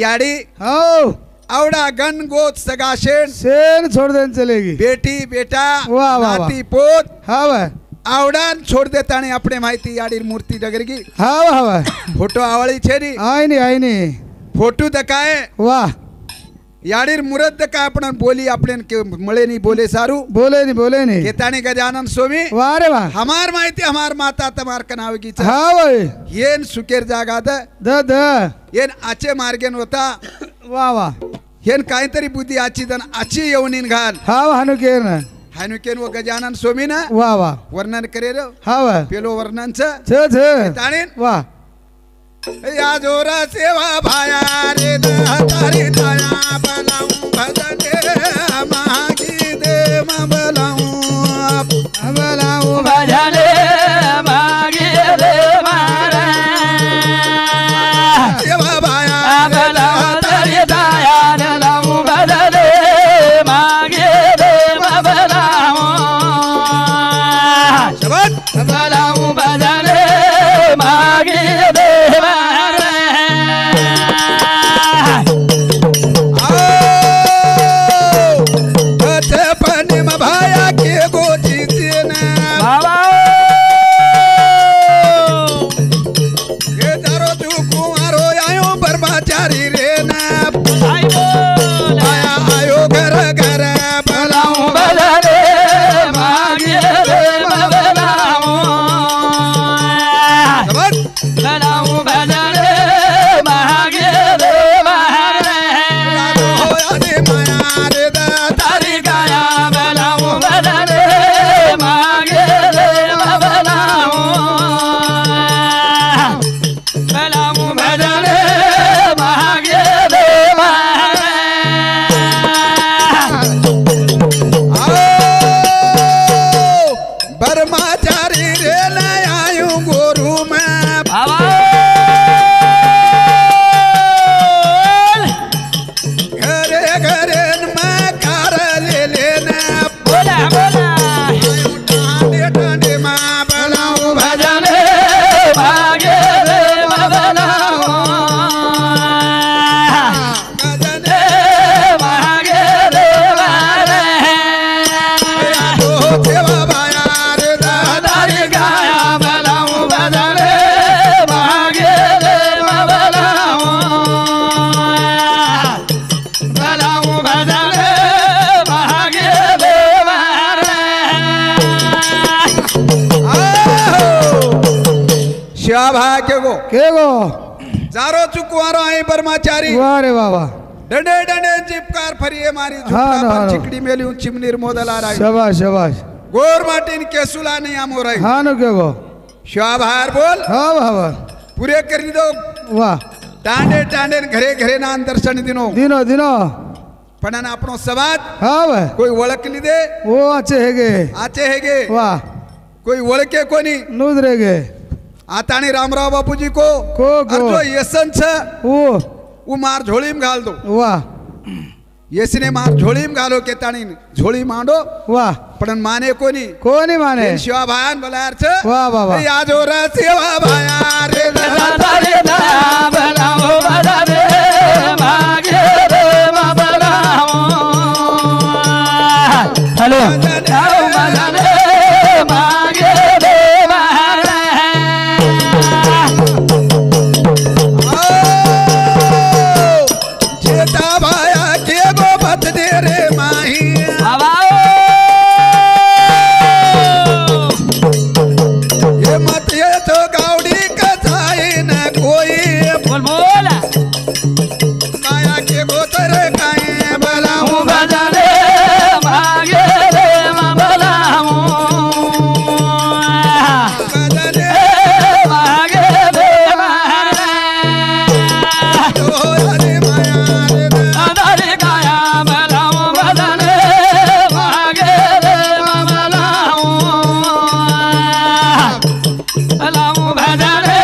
याड़ी हो आवड़ा गण गोत सगा शेन शेन छोड़ देने चलेगी बेटी बेटा वाह, वाह, नाती पोत हाँ भाई आवड़ान छोड़ देता नहीं अपने माहिती याड़ी मूर्ति डगरगी हाँ भाई फोटो आवड़ी छेरी आई नहीं फोटो दकाए वाह याडीर मुरत दका आपण बोली आपले मळे नहीं बोले सारू बोले नहीं केताने गजानन स्वामी वाह रे वाह हमार माहिती हमार माता तमार कनावगी हाँ भाई येन सुकेर जागा द येन आचे मार्गेन होता वाह वाह येन काहीतरी बुद्धी आची दन आची येऊन घाल हाँ हनुकेन हनुकेन वो गजानन स्वामी ना वाह वाह वर्णन करे रो हाँ वाह पेलो वर्णन छ वाह या जोरा सेवा भाया रे तारी दया बनाऊं भजने मागी दे मबलाऊं भजने मागी दे मारे सेवा भाया बनाऊं तारी दया बनाऊं भजने मागी दे मबलाऊं शबद बनाऊं भजने मागी दे केगो जारो चुकवारो आई ब्रह्मचारी वाह रे वाह डंडे डंडे चिपकार फरिए मारी हाँ, झुकला पर हाँ, चिकड़ी मेली चिमनीर मोदला राई शाबाश शाबाश गोर माटीन केसुला नहीं आमो राई हाँ नो केगो शाबार बोल हाँ वाह पूरे कर दो वाह टांडे टांडे घरे घरे ना दर्शन दिनो पण आपनो समाज हाँ भाई कोई ओळख दे वो आचे हेगे वाह कोई ओळखे कोणी नूदरेगे आतानी रामराव बापूजी को अर्जो येसन छ वो मार झोळीम घाल दो वाह येसने मार झोळीम घालो के ताणी झोळी मांडो वाह पण माने कोणी माने शिवा भायान बोलार छ वाह वाह वाह या जोरा सेवा भाया रे तारे दया बनाओ बजाने मागे रे मबलाओ हेलो आओ बजाने मागे रे मारे जेता भाया के गो बत दे रे माही ये मत ये तो गावड़ी कथाई न कोई बोल बोला माया के गोतर काए बलाऊं बजाने मागे रे मबलाओ बजने मागे रे मारे तो हरे माया रे तारे गाया बलाओ बजाने मागे रे मबलाओ बलाओ बजाने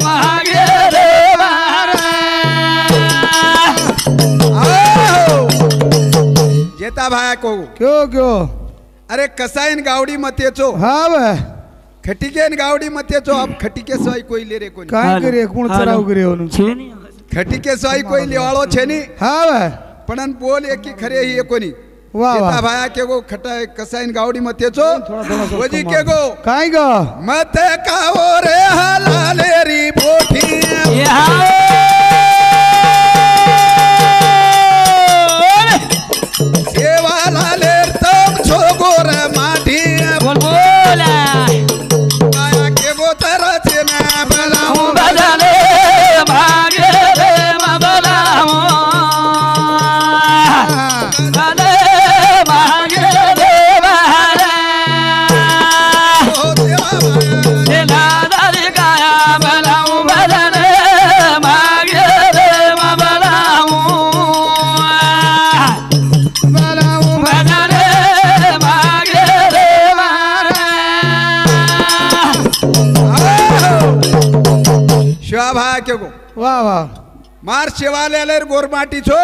मागे रे मारे जेता भाया को क्यों अरे कसाईन गावडी मतेचो हाँ भाई खटिकेन गावडी मतेचो अब खटिके सोय कोई ले रे कोणी काय करे कोण चराव करे म्हणून खटिके सोई कोई लिवाळो छे नी हाँ भाई पण बोल एक की खरे ही कोणी वाह वाह भाया के गो खटा कसाईन गावडी मते चो वजी के गो काय गो मत काओ रे हलाले री बोठी सेवा लाले तम छोगोर माठी बोल बोला माया के गो तरचे ना बलाऊ भजने भागे रे मबलाऊ भजने भागे रे बहरे तेला दारी गाया बलाऊ भजने भागे रे मबलाऊ भजने भागे रे शिवा भाया के गो वाह वाह मार शिवालेर गोरमाटी छो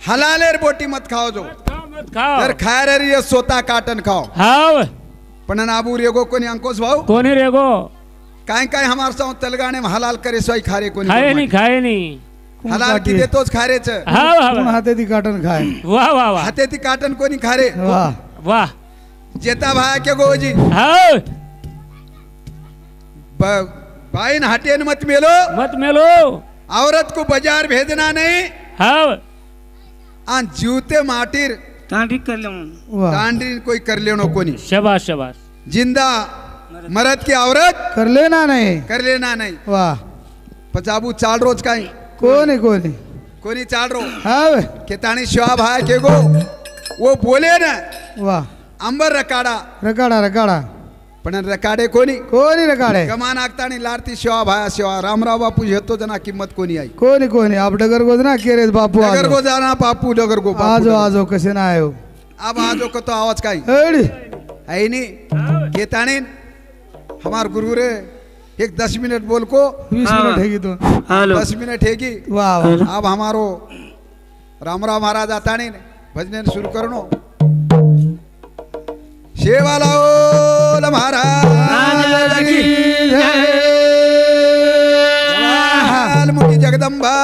हलालेर बोटी मत खाओ जो मत खाओ तर खायर रे सोता काटन खाओ हाव पण नाबू रेगो कोणी अंकुश भाऊ कोणी रेगो काय काय हमार साव तलगाणे में हलाल करे सोई खारे कोणी खाए नहीं हलाल की देतोच खारेच हाव हाव कोण हाते ती काटन खाय वाह वाह वाह हाते ती काटन कोणी खारे वाह वाह जेता भाया के गोजी हाव भाईन हटेन मत मेलो मत मेलो औरत को बाजार भेजना नहीं हाव आन जूते माटीर वाह डांडी कोई कर लेनो कोनी शाबाश शाबाश जिंदा मरद की औरत कर लेना नहीं कर लेना नहीं वाह पचाबू चाल रोज काई कोणी कोणी कोनी चाल रो हाँ केतानी शिवा भाया के गो वो बोले ना वाह अंबर रकाडा रकाडा रकाडा पण रकाडे कोणी कोणी रकाडे कमान आगतानी लारती शिवा भाया शिवा रामराव बापू येतो जना किंमत कोणी आई कोणी कोणी आप डगर गो ना केरे बापू डगर आजो गो जाना बापू डगर गो बापू आजो आजो कसे ना आयो अब आजो को तो आवाज काई एडी है नी केतानी हमार गुरु रे एक 10 मिनट बोल को 20 मिनिट हेगी तो 10 मिनट हेगी वाह वाह अब हमारो रामराव महाराज आता नहीं भजन शुरू करनो शेवाला ओल महाराज की जय मुखी जगदम्बा